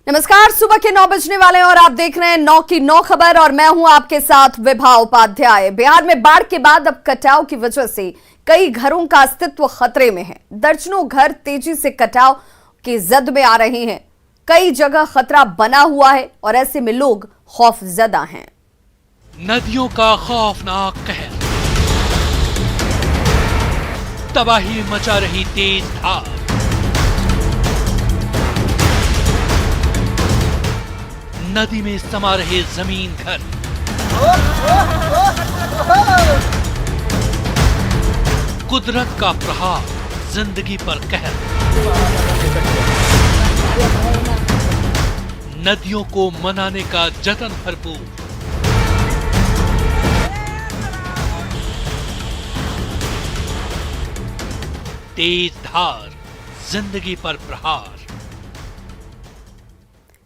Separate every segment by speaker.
Speaker 1: नमस्कार, सुबह के 9 बजने वाले हैं और आप देख रहे हैं 9 की 9 खबर और मैं हूं आपके साथ विभा उपाध्याय। बिहार में बाढ़ के बाद अब कटाव की वजह से कई घरों का अस्तित्व खतरे में है। दर्जनों घर तेजी से कटाव की जद में आ रहे हैं। कई जगह खतरा बना हुआ है और ऐसे में लोग खौफजदा हैं।
Speaker 2: नदियों का खौफनाक कहर, तबाही मचा रही तेज धार, नदी में समा रहे जमीन घर, कुदरत का प्रहार, जिंदगी पर कहर, नदियों को मनाने का जतन भरपूर। तेज धार, जिंदगी पर प्रहार।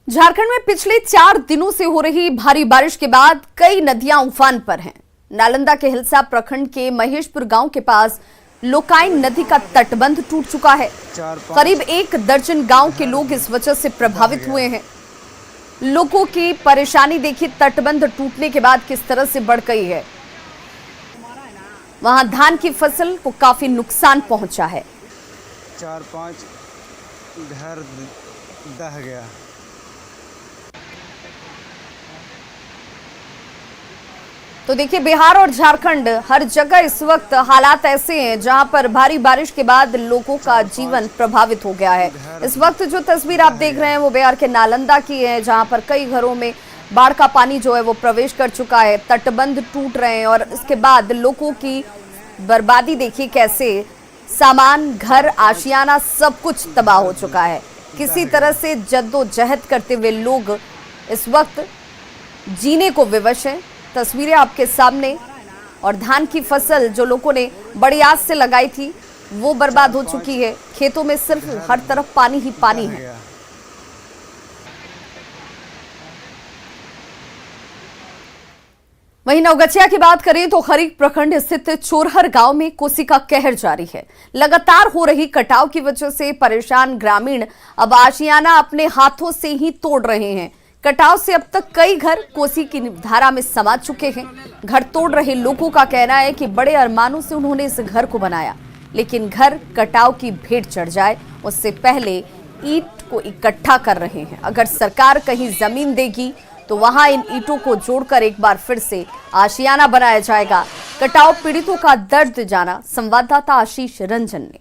Speaker 1: झारखंड में पिछले 4 दिनों से हो रही भारी बारिश के बाद कई नदियां उफान पर हैं। नालंदा के हिलसा प्रखंड के महेशपुर गांव के पास लोकाइन नदी का तटबंध टूट चुका है। करीब 1 दर्जन गांव के लोग इस वजह से प्रभावित हुए हैं। लोगों की परेशानी देखिए, तटबंध टूटने के बाद किस तरह से बढ़ गई है। वहां धान की फसल को काफी नुकसान पहुंचा है।
Speaker 3: 4-5 घर दह गया।
Speaker 1: तो देखिए, बिहार और झारखंड हर जगह इस वक्त हालात ऐसे हैं जहां पर भारी बारिश के बाद लोगों का जीवन प्रभावित हो गया है। इस वक्त जो तस्वीर आप देख रहे हैं वो बिहार के नालंदा की है, जहां पर कई घरों में बाढ़ का पानी जो है वो प्रवेश कर चुका है। तटबंध टूट रहे हैं और इसके बाद लोगों की बर्बादी देखिए, कैसे सामान, घर, आशियाना सब कुछ तबाह हो चुका है। किसी तरह से जद्दोजहद करते हुए लोग इस वक्त जीने को विवश हैं। तस्वीरें आपके सामने, और धान की फसल जो लोगों ने बड़ी आस से लगाई थी वो बर्बाद हो चुकी है। खेतों में सिर्फ हर तरफ पानी ही पानी है। वहीं नवगछिया की बात करें तो खरीक प्रखंड स्थित चोरहर गांव में कोसी का कहर जारी है। लगातार हो रही कटाव की वजह से परेशान ग्रामीण अब आशियाना अपने हाथों से ही तोड़ रहे हैं। कटाव से अब तक कई घर कोसी की धारा में समा चुके हैं। घर तोड़ रहे लोगों का कहना है कि बड़े अरमानों से उन्होंने इस घर को बनाया, लेकिन घर कटाव की भेंट चढ़ जाए उससे पहले ईंट को इकट्ठा कर रहे हैं। अगर सरकार कहीं जमीन देगी तो वहां इन ईंटों को जोड़कर एक बार फिर से आशियाना बनाया जाएगा। कटाव पीड़ितों का दर्द जाना संवाददाता आशीष रंजन ने।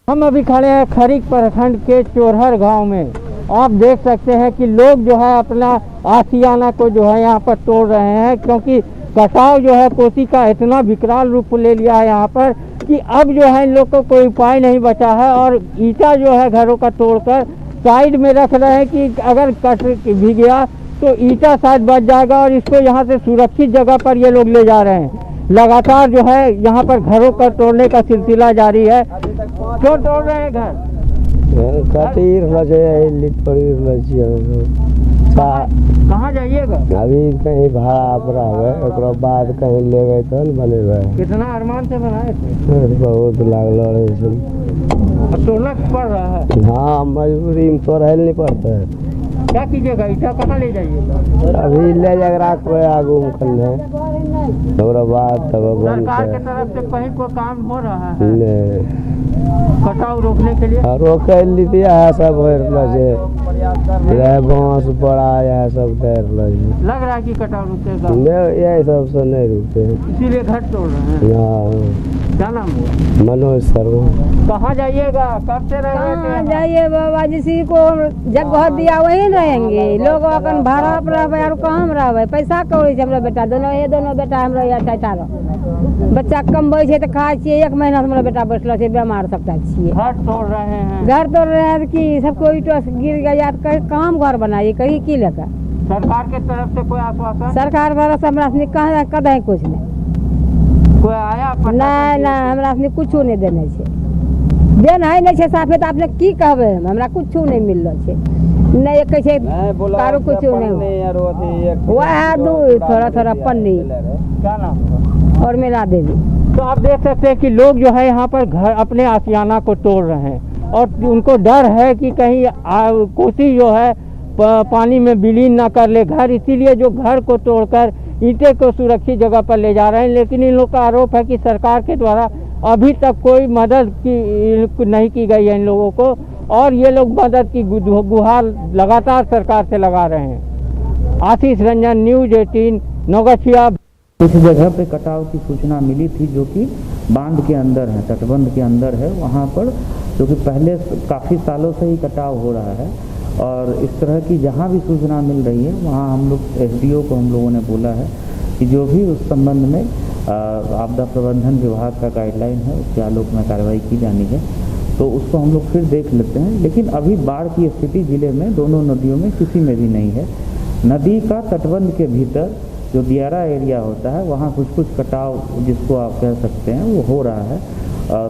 Speaker 4: हम अभी खड़े हैं खरीक प्रखंड के चोरहर गांव में। आप देख सकते हैं कि लोग जो है अपना आशियाना को जो है यहाँ पर तोड़ रहे हैं, क्योंकि कटाव जो है कोसी का इतना विकराल रूप ले लिया है यहाँ पर कि अब जो है इन लोग को कोई उपाय नहीं बचा है। और ईंटा जो है घरों का तोड़कर साइड में रख रहे हैं कि अगर कट भी गया तो ईंटा शायद बच जाएगा, और इसको यहाँ से सुरक्षित जगह पर ये लोग ले जा रहे हैं। लगातार जो है यहाँ पर घरों का तोड़ने का सिलसिला जारी है। क्यों तोड़ रहे हैं घर? कहाँ जाइएगा?
Speaker 5: अभी कहीं भाड़ा पर आवे, बाद कहीं ले गए तो बने।
Speaker 4: कितना अरमान से बनाए थे?
Speaker 5: बहुत लागल
Speaker 4: तोड़ना पड़ रहा है।
Speaker 5: हाँ, मजबूरी में तो रह नहीं पड़ता है।
Speaker 4: क्या कीजिएगा? ईटा कहाँ ले जाइएगा?
Speaker 5: अभी ले जाकर कोई आगू करने बाद
Speaker 4: सरकार के तरफ से कहीं कोई काम हो रहा है कटाव रोकने के लिए?
Speaker 5: रोक लिया है सब, बांस बड़ा यह सब कर
Speaker 4: लग रहा है कि कटाव रुकेगा?
Speaker 5: यही सब से नहीं रुकते,
Speaker 4: इसीलिए घर तोड़ रहे हैं। क्या नाम है?
Speaker 5: मनोज शर्मा।
Speaker 4: कहाँ जाइएगा? कब से रहेंगे?
Speaker 6: जाइए बाबा, जिसी को जगह दिया वही रहेंगे। लोग अपन भाड़ा पर रहे और कहाँ में रहे? पैसा कौड़ी हमरा बेटा दोनों बेटा हमरा बच्चा कमबै छै तो खाए छिए। 1 महीना से हमारा बेटा बैठल है बीमार सकता छिए।
Speaker 4: घर तोड़ रहे हैं।
Speaker 6: घर तोड़ रहे हैं कि सबको ईंटों गिर गया तो कहाँ घर बनाइए, कहीं की लेकर?
Speaker 4: सरकार के तरफ से कोई आश्वासन?
Speaker 6: सरकार द्वारा से हमरा कहाँ कदे कुछ नहीं
Speaker 4: कोई आया?
Speaker 6: नहीं, हमरा कुछ नहीं देने छे। देन है नहीं साफे तो आपने की कहबे? हमरा कुछ नहीं मिल रहा है। नहीं कैसे कारो कुछ नहीं, वह दूध थोड़ा पन्नी।
Speaker 4: क्या नाम?
Speaker 6: और मेरा देवी।
Speaker 4: तो आप देख सकते हैं कि लोग जो है यहाँ पर घर अपने आशियाना को तोड़ रहे हैं और उनको डर है कि कहीं कोसी जो है पानी में विलीन ना कर ले घर, इसीलिए जो घर को तोड़कर ईंटें को सुरक्षित जगह पर ले जा रहे हैं। लेकिन इन लोग का आरोप है कि सरकार के द्वारा अभी तक कोई मदद नहीं की गई है इन लोगों को, और ये लोग मदद की गुहार लगातार सरकार से लगा रहे हैं। आशीष रंजन, न्यूज़ 18, नौगछिया।
Speaker 7: कुछ जगह पे कटाव की सूचना मिली थी जो कि बांध के अंदर है, तटबंध के अंदर है, वहाँ पर जो कि पहले काफ़ी सालों से ही कटाव हो रहा है। और इस तरह की जहाँ भी सूचना मिल रही है वहाँ हम लोग एसडीओ को हम लोगों ने बोला है कि जो भी उस संबंध में आपदा प्रबंधन विभाग का गाइडलाइन है उसके आलोक में कार्रवाई की जानी है, तो उसको हम लोग फिर देख लेते हैं। लेकिन अभी बाढ़ की स्थिति जिले में दोनों नदियों में किसी में भी नहीं है। नदी का तटबंध के भीतर जो दियारा एरिया होता है वहाँ कुछ कटाव जिसको आप कह सकते हैं वो हो रहा है।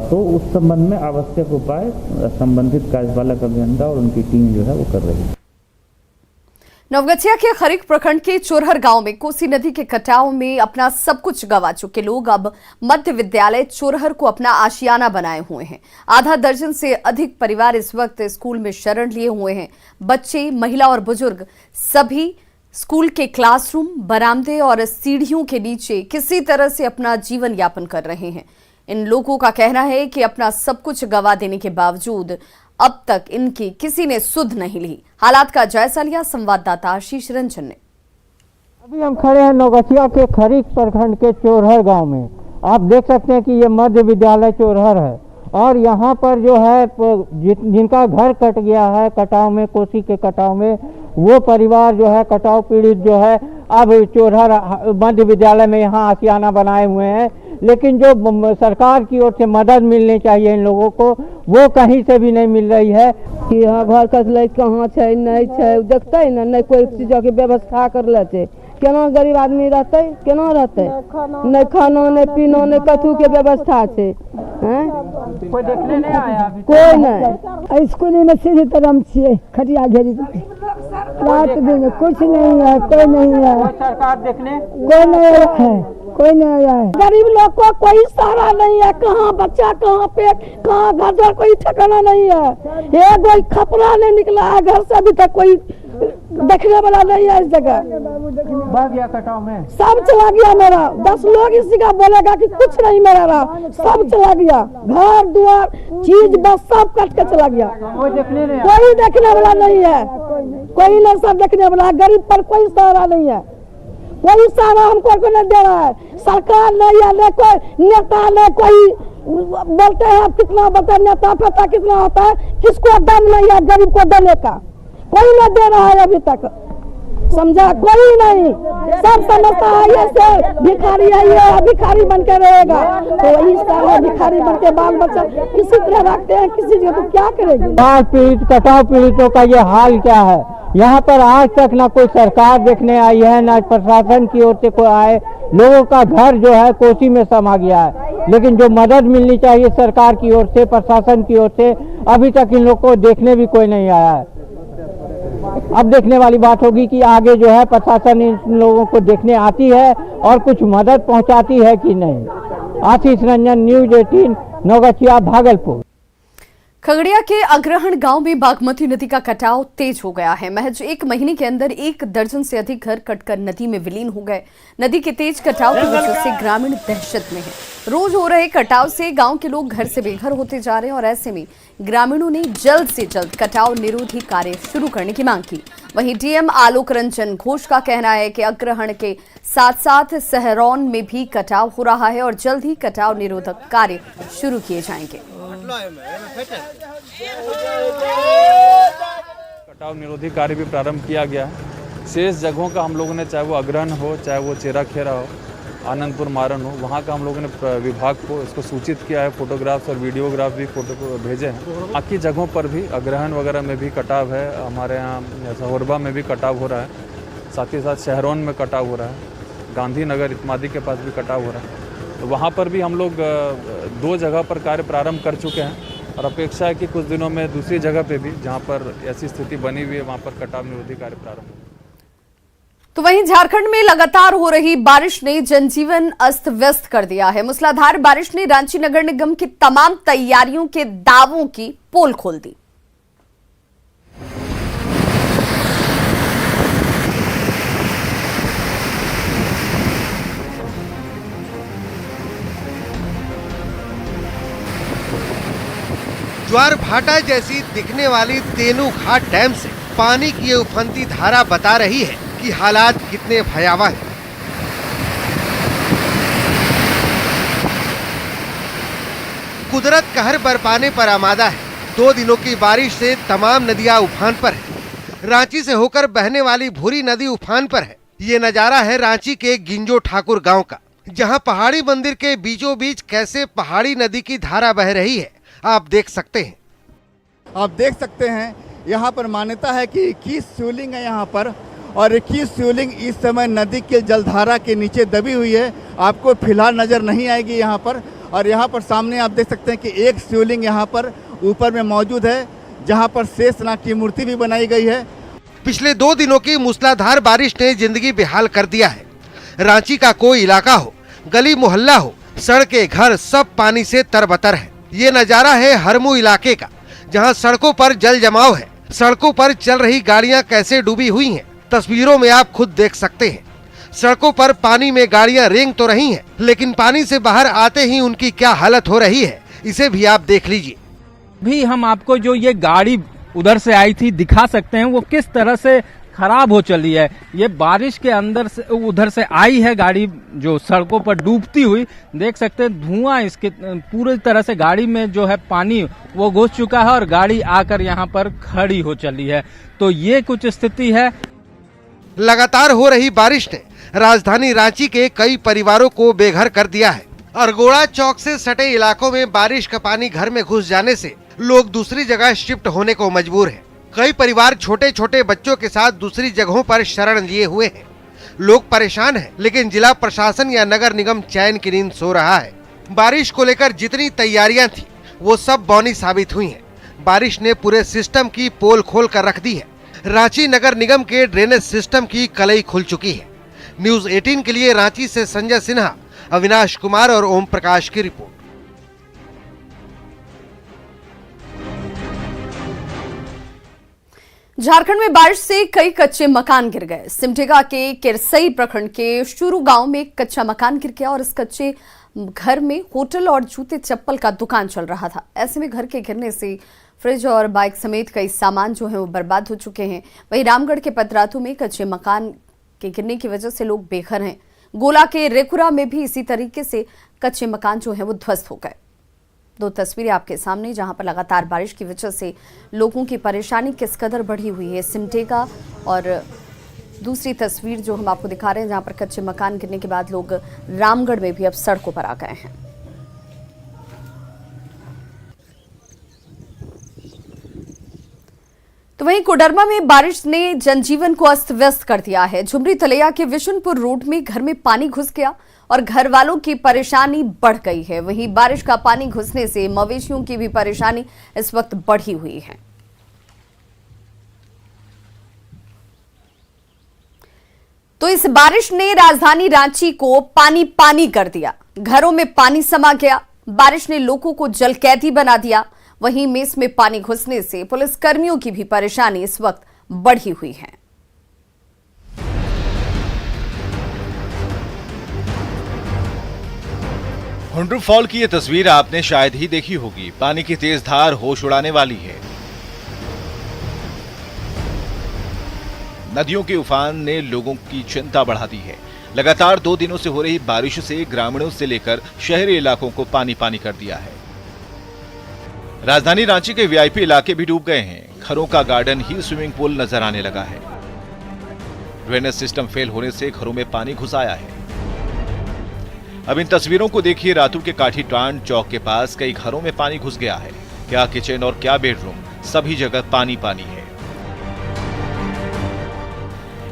Speaker 7: तो उस संबंध में आवश्यक उपाय संबंधित कार्यपालक अभियंता और उनकी टीम जो है वो कर रही है।
Speaker 1: नवगछिया के खरीक प्रखंड के चोरहर गांव में कोसी नदी के कटाव में अपना सब कुछ गंवा चुके लोग अब मध्य विद्यालय चोरहर को अपना आशियाना बनाए हुए हैं। आधा दर्जन से अधिक परिवार इस वक्त स्कूल में शरण लिए हुए हैं। बच्चे, महिला और बुजुर्ग सभी स्कूल के क्लासरूम, बरामदे और सीढ़ियों के नीचे किसी तरह से अपना जीवन यापन कर रहे हैं। इन लोगों का कहना है कि अपना सब कुछ गंवा देने के बावजूद अब तक इनकी किसी ने सुध नहीं ली। हालात का जायजा लिया संवाददाता आशीष रंजन ने।
Speaker 4: अभी हम खड़े हैं नौगछिया के खरीक प्रखंड के चोरहर गांव में। आप देख सकते हैं कि ये मध्य विद्यालय चोरहर है, और यहाँ पर जो है जिनका घर कट गया है कटाव में, कोसी के कटाव में, वो परिवार जो है कटाव पीड़ित जो है अब चोरहर मध्य विद्यालय में यहाँ आशियाना बनाए हुए हैं। लेकिन जो सरकार की ओर से मदद मिलनी चाहिए इन लोगों को वो कहीं से भी नहीं मिल रही है।
Speaker 6: कि यहाँ घर कसले कहाँ है नहीं है देखते न, नहीं कोई चीज की व्यवस्था कर लेते, केना गरीब आदमी रहते, केना रहते, नहीं खाना नहीं पीना नहीं कथू के व्यवस्था है।
Speaker 4: कोई देखने नहीं आया अभी?
Speaker 6: कोई नहीं। स्कूल में सीधे तरम छे खटिया घेरी रात दिन कुछ नहीं है, कोई नहीं है,
Speaker 4: सरकार देखने
Speaker 6: कोई नहीं है, कोई नहीं आया है। गरीब लोग को कोई सहारा नहीं है, कहाँ बच्चा कहाँ पे कहाँ घर कोई ठिकाना नहीं है। ये कोई खपरा नहीं निकला है घर से, अभी तक कोई देखने वाला नहीं है। इस जगह
Speaker 4: बह गया कटाव में,
Speaker 6: सब चला गया मेरा। 10 लोग इसी का बोलेगा कि कुछ नहीं मेरा रहा, सब चला गया, घर द्वार चीज बस सब कट के चला गया।
Speaker 4: कोई देखने नहीं,
Speaker 6: कोई देखने वाला नहीं है, कोई नहीं, सब देखने वाला। गरीब पर कोई सहारा नहीं है, कोई सहारा हमको को नहीं दे रहा है। सरकार नहीं है, नहीं कोई नेता, नहीं कोई बोलते हैं कितना बता नेता पता कितना होता है, किसको दम नहीं है गरीब को देने का, कोई नहीं दे रहा है अभी तक। समझा, कोई नहीं, सब समझता है ये से भिखारी है, ये भिखारी बन के रहेगा। तो वही सारे भिखारी बन के बाल बच्चा किसी तरह रखते हैं, किसी जगह तो क्या करेगी।
Speaker 4: बाढ़ पीड़ित कटाव पीड़ितों का ये हाल क्या है। यहाँ पर आज तक ना कोई सरकार देखने आई है, ना प्रशासन की ओर से कोई आए। लोगों का घर जो है कोसी में समा गया है, लेकिन जो मदद मिलनी चाहिए सरकार की ओर से, प्रशासन की ओर से, अभी तक इन लोगों को देखने भी कोई नहीं आया है। अब देखने वाली बात होगी कि आगे जो है प्रशासन इन लोगों को देखने आती है और कुछ मदद पहुंचाती है कि नहीं। आशीष रंजन, न्यूज़ 18, नौगछिया, भागलपुर।
Speaker 1: खगड़िया के अग्रहण गांव में बागमती नदी का कटाव तेज हो गया है। महज 1 महीने के अंदर 1 दर्जन से अधिक घर कटकर नदी में विलीन हो गए। नदी के तेज कटाव की वजह से ग्रामीण दहशत में हैं। रोज हो रहे कटाव से गांव के लोग घर से बेघर होते जा रहे हैं और ऐसे में ग्रामीणों ने जल्द से जल्द कटाव निरोधी कार्य शुरू करने की मांग की। वहीं डीएम आलोक रंजन घोष का कहना है कि अग्रहण के साथ साथ सहरौन में भी कटाव हो रहा है और जल्द ही कटाव निरोधक कार्य शुरू किए जाएंगे।
Speaker 8: कटाव निरोधी कार्य भी प्रारंभ किया गया है। शेष जगहों का हम लोगों ने, चाहे वो अग्रहण हो, चाहे वो चेरा खेरा हो, आनंदपुर मारन हो, वहाँ का हम लोगों ने विभाग को इसको सूचित किया है। फोटोग्राफ्स और वीडियोग्राफ भी फोटो को भेजे हैं। बाकी जगहों पर भी अग्रहण वगैरह में भी कटाव है। हमारे यहाँ सहोरबा में भी कटाव हो रहा है, साथ ही साथ शहरौन में कटाव हो रहा है, गांधीनगर इत्मादी के पास भी कटाव हो रहा है। तो वहाँ पर भी हम लोग 2 जगह पर कार्य प्रारंभ कर चुके हैं और अपेक्षा है कि कुछ दिनों में दूसरी जगह पे भी जहाँ पर ऐसी स्थिति बनी हुई है वहाँ पर कटाव निरोधी कार्य प्रारंभ होगा।
Speaker 1: तो वहीं झारखंड में लगातार हो रही बारिश ने जनजीवन अस्त व्यस्त कर दिया है। मूसलाधार बारिश ने रांची नगर निगम की तमाम तैयारियों के दावों की पोल खोल दी।
Speaker 9: ज्वार भाटा जैसी दिखने वाली तेनू घाट डैम से पानी की ये उफनती धारा बता रही है कि हालात कितने भयावह हैं। कुदरत कहर बरपाने पर आमादा है। 2 दिनों की बारिश से तमाम नदियां उफान पर है। रांची से होकर बहने वाली भूरी नदी उफान पर है। ये नजारा है रांची के गिंजो ठाकुर गांव का, जहां पहाड़ी मंदिर के बीचों बीच कैसे पहाड़ी नदी की धारा बह रही है आप देख सकते हैं।
Speaker 10: आप देख सकते हैं यहाँ पर मान्यता है कि 21 शिवलिंग है यहाँ पर, और 21 शिवलिंग इस समय नदी के जलधारा के नीचे दबी हुई है। आपको फिलहाल नजर नहीं आएगी यहाँ पर। और यहाँ पर सामने आप देख सकते हैं कि एक शिवलिंग यहाँ पर ऊपर में मौजूद है, जहाँ पर शेषनाग की मूर्ति भी बनाई गई है।
Speaker 9: पिछले 2 दिनों की मूसलाधार बारिश ने जिंदगी बेहाल कर दिया है। रांची का कोई इलाका हो, गली मोहल्ला हो, सड़कें, घर सब पानी से तरबतर है। ये नजारा है हरमू इलाके का, जहां सड़कों पर जल जमाव है। सड़कों पर चल रही गाड़ियां कैसे डूबी हुई हैं, तस्वीरों में आप खुद देख सकते हैं। सड़कों पर पानी में गाड़ियां रेंग तो रही हैं, लेकिन पानी से बाहर आते ही उनकी क्या हालत हो रही है, इसे भी आप देख लीजिए।
Speaker 11: भी हम आपको जो ये गाड़ी उधर से आई थी दिखा सकते हैं वो किस तरह से खराब हो चली है। ये बारिश के अंदर से उधर से आई है गाड़ी, जो सड़कों पर डूबती हुई देख सकते हैं। धुआं इसके पूरी तरह से गाड़ी में जो है पानी वो घुस चुका है और गाड़ी आकर यहाँ पर खड़ी हो चली है। तो ये कुछ स्थिति है।
Speaker 9: लगातार हो रही बारिश ने राजधानी रांची के कई परिवारों को बेघर कर दिया है। अरगोड़ा चौक से सटे इलाकों में बारिश का पानी घर में घुस जाने से लोग दूसरी जगह शिफ्ट होने को मजबूर हैं। कई परिवार छोटे छोटे बच्चों के साथ दूसरी जगहों पर शरण लिए हुए हैं। लोग परेशान हैं, लेकिन जिला प्रशासन या नगर निगम चैन की नींद सो रहा है। बारिश को लेकर जितनी तैयारियां थी वो सब बौनी साबित हुई हैं। बारिश ने पूरे सिस्टम की पोल खोल कर रख दी है। रांची नगर निगम के ड्रेनेज सिस्टम की कलई खुल चुकी है। न्यूज 18 के लिए रांची से संजय सिन्हा, अविनाश कुमार और ओम प्रकाश की रिपोर्ट।
Speaker 1: झारखंड में बारिश से कई कच्चे मकान गिर गए। सिमडेगा के किरसई प्रखंड के शुरू गांव में एक कच्चा मकान गिर गया और इस कच्चे घर में होटल और जूते चप्पल का दुकान चल रहा था। ऐसे में घर के गिरने से फ्रिज और बाइक समेत कई सामान जो है वो बर्बाद हो चुके हैं। वहीं रामगढ़ के पतरातू में कच्चे मकान के गिरने की वजह से लोग बेघर हैं। गोला के रेकुरा में भी इसी तरीके से कच्चे मकान जो है वो ध्वस्त हो गए। 2 तस्वीरें आपके सामने, जहां पर लगातार बारिश की वजह से लोगों की परेशानी किस कदर बढ़ी हुई है सिमडेगा, और दूसरी तस्वीर जो हम आपको दिखा रहे हैं जहां पर कच्चे मकान गिरने के बाद लोग रामगढ़ में भी अब सड़कों पर आ गए हैं। तो वहीं कोडरमा में बारिश ने जनजीवन को अस्त व्यस्त कर दिया है। झुमरी तलैया के विशनपुर रोड में घर में पानी घुस गया और घर वालों की परेशानी बढ़ गई है। वहीं बारिश का पानी घुसने से मवेशियों की भी परेशानी इस वक्त बढ़ी हुई है। तो इस बारिश ने राजधानी रांची को पानी पानी कर दिया। घरों में पानी समा गया। बारिश ने लोगों को जलकैदी बना दिया। वहीं मेस में पानी घुसने से पुलिस कर्मियों की भी परेशानी इस वक्त बढ़ी हुई है।
Speaker 12: हुंड्रू फॉल की ये तस्वीर आपने शायद ही देखी होगी। पानी की तेज धार होश उड़ाने वाली है। नदियों के उफान ने लोगों की चिंता बढ़ा दी है। लगातार 2 दिनों से हो रही बारिश से ग्रामीणों से लेकर शहरी इलाकों को पानी पानी कर दिया है। राजधानी रांची के वीआईपी इलाके भी डूब गए हैं। घरों का गार्डन ही स्विमिंग पूल नजर आने लगा है। ड्रेनेज सिस्टम फेल होने से घरों में पानी घुस आया है। अब इन तस्वीरों को देखिए। रातू के काठी टांड चौक के पास कई घरों में पानी घुस गया है। क्या किचन और क्या बेडरूम, सभी जगह पानी पानी है।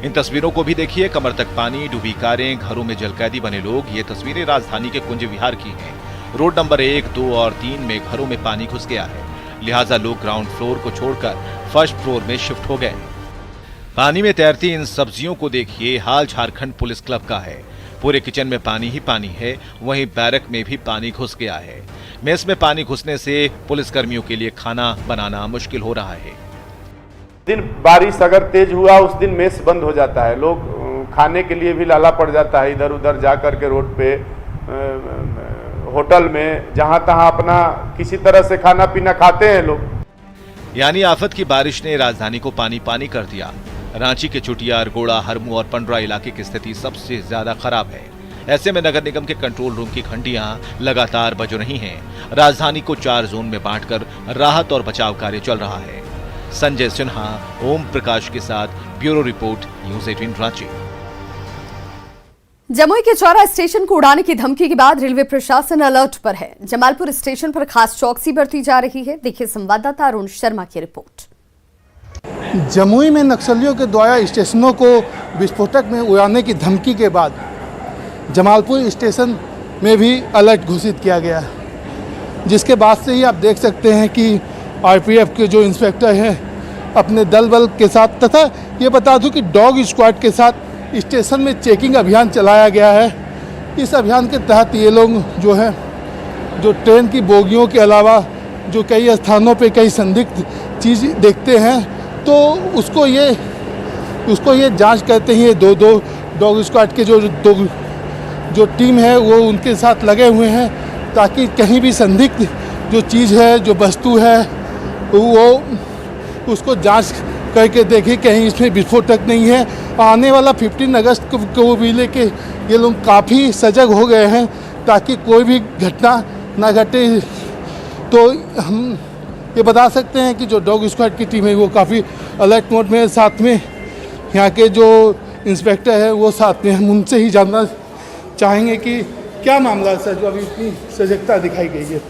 Speaker 12: इन तस्वीरों को भी देखिए। कमर तक पानी, डूबी कारें, घरों में जलकैदी बने लोग। ये तस्वीरें राजधानी के कुंज विहार की हैं। रोड नंबर 1, 2 और 3 में घरों में पानी घुस गया है। लिहाजा लोग ग्राउंड फ्लोर को छोड़कर फर्स्ट फ्लोर में शिफ्ट हो गए। पानी में तैरती इन सब्जियों को देखिए। हाल झारखंड पुलिस क्लब का है। पूरे किचन में पानी ही पानी है। वहीं बैरक में भी पानी घुस गया है। मेस में पानी घुसने से पुलिस कर्मियों के लिए खाना बनाना मुश्किल हो रहा है।
Speaker 13: दिन बारिश अगर तेज हुआ उस दिन मेस बंद हो जाता है। लोग खाने के लिए भी लाला पड़ जाता है। इधर उधर जा करके रोड पे होटल में, जहां तहां अपना किसी तरह से खाना पीना खाते हैं लोग।
Speaker 12: यानी आफत की बारिश ने राजधानी को पानी पानी कर दिया। रांची के चुटिया, अरगोड़ा, हरमू और पंडरा इलाके की स्थिति सबसे ज्यादा खराब है। ऐसे में नगर निगम के कंट्रोल रूम की घंटियां लगातार बज रही हैं। राजधानी को 4 जोन में बांटकर राहत और बचाव कार्य चल रहा है। संजय सिन्हा, ओम प्रकाश के साथ bureau report, news 18 Ranchi.
Speaker 1: Jamui के चौरा स्टेशन को उड़ाने की धमकी के बाद रेलवे प्रशासन अलर्ट पर है। जमालपुर स्टेशन पर खास चौकसी बरती जा रही है। देखिए संवाददाता अरुण शर्मा की रिपोर्ट।
Speaker 14: जमुई में नक्सलियों के द्वारा स्टेशनों को विस्फोटक में उड़ाने की धमकी के बाद जमालपुर स्टेशन में भी अलर्ट घोषित किया गया है, जिसके बाद से ही आप देख सकते हैं कि आरपीएफ के जो इंस्पेक्टर हैं अपने दल बल के साथ, तथा ये बता दूं कि डॉग स्क्वाड के साथ स्टेशन में चेकिंग अभियान चलाया गया है। इस अभियान के तहत ये लोग जो है, जो ट्रेन की बोगियों के अलावा जो कई स्थानों पे कई संदिग्ध चीज़ देखते हैं तो उसको ये जांच करते हैं। दो डॉग स्क्वाड के जो टीम है वो उनके साथ लगे हुए हैं, ताकि कहीं भी संदिग्ध जो चीज़ है, जो वस्तु है, वो उसको जांच करके देखें कहीं इसमें विस्फोटक नहीं है। आने वाला 15 अगस्त को भी लेके ये लोग काफ़ी सजग हो गए हैं ताकि कोई भी घटना ना घटे। तो हम ये बता सकते हैं कि जो डॉग स्क्वाड की टीम है वो काफ़ी अलर्ट मोड में, साथ में यहाँ के जो इंस्पेक्टर है वो साथ में। हम उनसे ही जानना चाहेंगे कि क्या मामला है सर, जो अभी इतनी सजगता दिखाई गई है।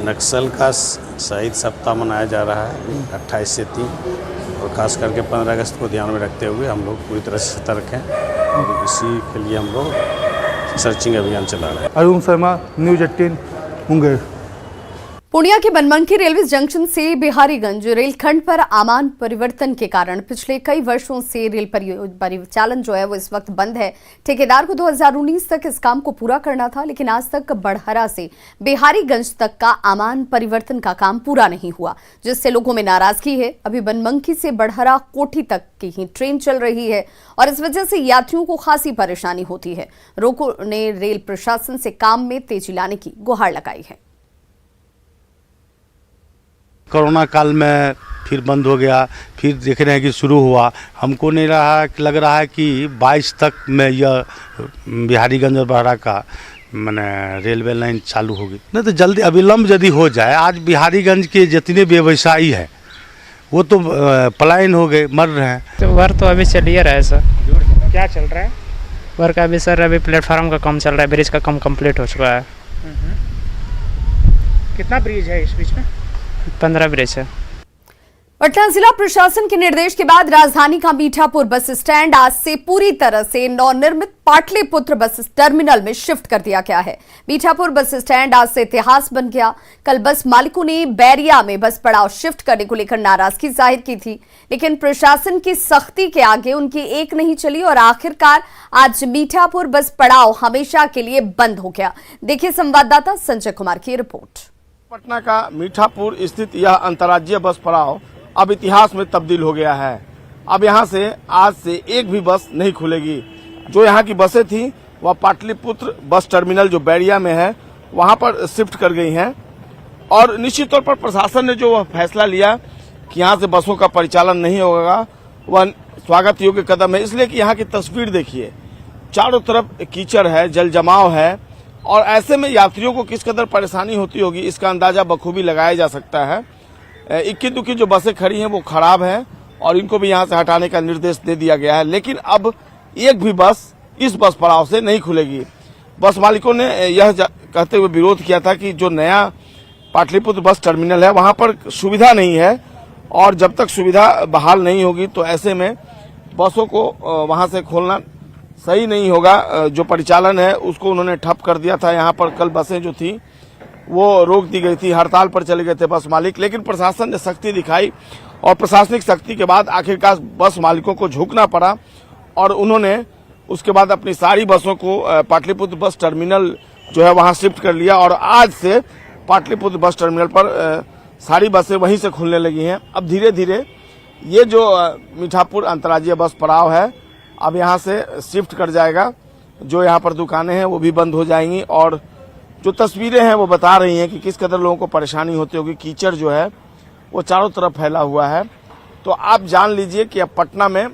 Speaker 15: नक्सल का शहीद सप्ताह मनाया जा रहा है 28 से 3, और खास करके 15 अगस्त को ध्यान में रखते हुए हम लोग पूरी तरह से सतर्क हैं और इसी के लिए हम लोग सर्चिंग अभियान चला रहे हैं।
Speaker 14: अरुण शर्मा, न्यूज़ 18 मुंगेर।
Speaker 1: पूर्णिया के बनमनखी रेलवे जंक्शन से बिहारीगंज रेलखंड पर आमान परिवर्तन के कारण पिछले कई वर्षों से रेल परिचालन जो है वो इस वक्त बंद है। ठेकेदार को 2019 तक इस काम को पूरा करना था, लेकिन आज तक बड़हरा से बिहारीगंज तक का आमान परिवर्तन का काम पूरा नहीं हुआ, जिससे लोगों में नाराजगी है। अभी बनमनखी से बड़हरा कोठी तक की ही ट्रेन चल रही है और इस वजह से यात्रियों को खासी परेशानी होती है। लोगों ने रेल प्रशासन से काम में तेजी लाने की गुहार लगाई है।
Speaker 16: कोरोना काल में फिर बंद हो गया, फिर देख रहे हैं कि शुरू हुआ। हमको नहीं लग रहा है कि 22 तक में यह बिहारीगंज और बड़हरा का माने रेलवे लाइन चालू होगी। नहीं तो जल्दी अविलंब यदि हो जाए, आज बिहारीगंज के जितने व्यवसायी हैं वो तो पलायन हो गए, मर रहे हैं।
Speaker 17: तो वर्क तो अभी चल ही रहा है सर। क्या चल रहा है? वर्क अभी सर अभी प्लेटफार्म का काम चल रहा है, ब्रिज का काम कंप्लीट हो चुका है।
Speaker 18: कितना ब्रिज है इस बीच में?
Speaker 17: 15 ब्रिज है।
Speaker 1: पटना जिला प्रशासन के निर्देश के बाद राजधानी का मीठापुर बस स्टैंड आज से पूरी तरह से नवनिर्मित पाटलिपुत्र बस टर्मिनल में शिफ्ट कर दिया गया है। मीठापुर बस स्टैंड आज से इतिहास बन गया। कल बस मालिकों ने बैरिया में बस पड़ाव शिफ्ट करने को लेकर नाराजगी जाहिर की थी, लेकिन प्रशासन की सख्ती के आगे उनकी एक नहीं चली और आखिरकार आज मीठापुर बस पड़ाव हमेशा के लिए बंद हो गया। देखिए संवाददाता संजय कुमार की रिपोर्ट।
Speaker 10: पटना का मीठापुर स्थित यह अंतर्राज्यीय बस पड़ाव अब इतिहास में तब्दील हो गया है। अब यहां से आज से एक भी बस नहीं खुलेगी। जो यहां की बसें थी वह पाटलिपुत्र बस टर्मिनल जो बैरिया में है वहां पर शिफ्ट कर गई हैं और निश्चित तौर पर प्रशासन ने जो वह फैसला लिया कि यहां से बसों का परिचालन नहीं होगा वह स्वागत योग्य कदम है। इसलिए कि यहाँ की तस्वीर देखिए, चारों तरफ कीचड़ है, जल जमाव है और ऐसे में यात्रियों को किस कदर परेशानी होती होगी इसका अंदाजा बखूबी लगाया जा सकता है। इक्की दुक्की जो बसें खड़ी हैं वो खराब हैं और इनको भी यहाँ से हटाने का निर्देश दे दिया गया है, लेकिन अब एक भी बस इस बस पड़ाव से नहीं खुलेगी। बस मालिकों ने यह कहते हुए विरोध किया था कि जो नया पाटलिपुत्र बस टर्मिनल है वहां पर सुविधा नहीं है और जब तक सुविधा बहाल नहीं होगी तो ऐसे में बसों को वहां से खोलना सही नहीं होगा। जो परिचालन है उसको उन्होंने ठप कर दिया था। यहाँ पर कल बसें जो थी वो रोक दी गई थी, हड़ताल पर चले गए थे बस मालिक, लेकिन प्रशासन ने सख्ती दिखाई और प्रशासनिक सख्ती के बाद आखिरकार बस मालिकों को झुकना पड़ा और उन्होंने उसके बाद अपनी सारी बसों को पाटलिपुत्र बस टर्मिनल जो है वहां शिफ्ट कर लिया और आज से पाटलिपुत्र बस टर्मिनल पर सारी बसें वहीं से खुलने लगी हैं। अब धीरे धीरे ये जो मीठापुर अंतर्राज्यीय बस पड़ाव है अब यहाँ से शिफ्ट कर जाएगा
Speaker 13: जो यहाँ पर दुकानें हैं वो भी बंद हो जाएंगी। और जो तस्वीरें हैं वो बता रही हैं कि किस कदर लोगों को परेशानी होती होगी। कीचड़ जो है वो चारों तरफ फैला हुआ है। तो आप जान लीजिए कि अब पटना में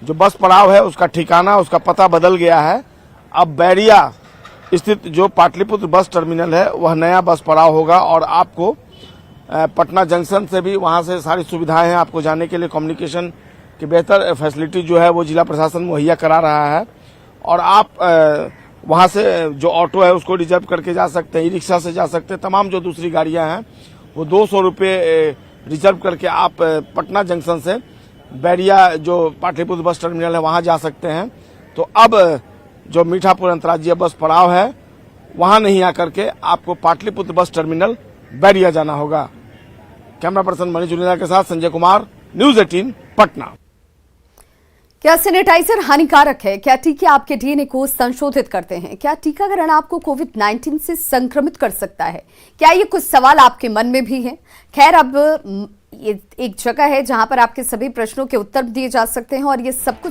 Speaker 13: जो बस पड़ाव है उसका ठिकाना, उसका पता बदल गया है। अब बैरिया स्थित जो पाटलिपुत्र बस टर्मिनल है वह नया बस पड़ाव होगा और आपको पटना जंक्शन से भी वहां से सारी सुविधाएं हैं। आपको जाने के लिए कम्युनिकेशन की बेहतर फैसिलिटी जो है वो जिला प्रशासन मुहैया करा रहा है। और आप वहां से जो ऑटो है उसको रिजर्व करके जा सकते हैं, ई रिक्शा से जा सकते हैं। तमाम जो दूसरी गाड़ियां हैं वो 200 रुपये रिजर्व करके आप पटना जंक्शन से बैरिया जो पाटलिपुत्र बस टर्मिनल है वहां जा सकते हैं। तो अब जो मीठापुर अंतर्राज्यीय बस पड़ाव है वहां नहीं आकर के आपको पाटलिपुत्र बस टर्मिनल बैरिया जाना होगा। कैमरा पर्सन मनीष जुनेजा के साथ संजय कुमार, न्यूज 18 पटना।
Speaker 1: क्या सैनिटाइजर हानिकारक है? क्या टीके आपके डीएनए को संशोधित करते हैं? क्या टीकाकरण आपको कोविड-19 से संक्रमित कर सकता है? क्या ये कुछ सवाल आपके मन में भी हैं? खैर, अब ये एक जगह है जहां पर आपके सभी प्रश्नों के उत्तर दिए जा सकते हैं और ये सब कुछ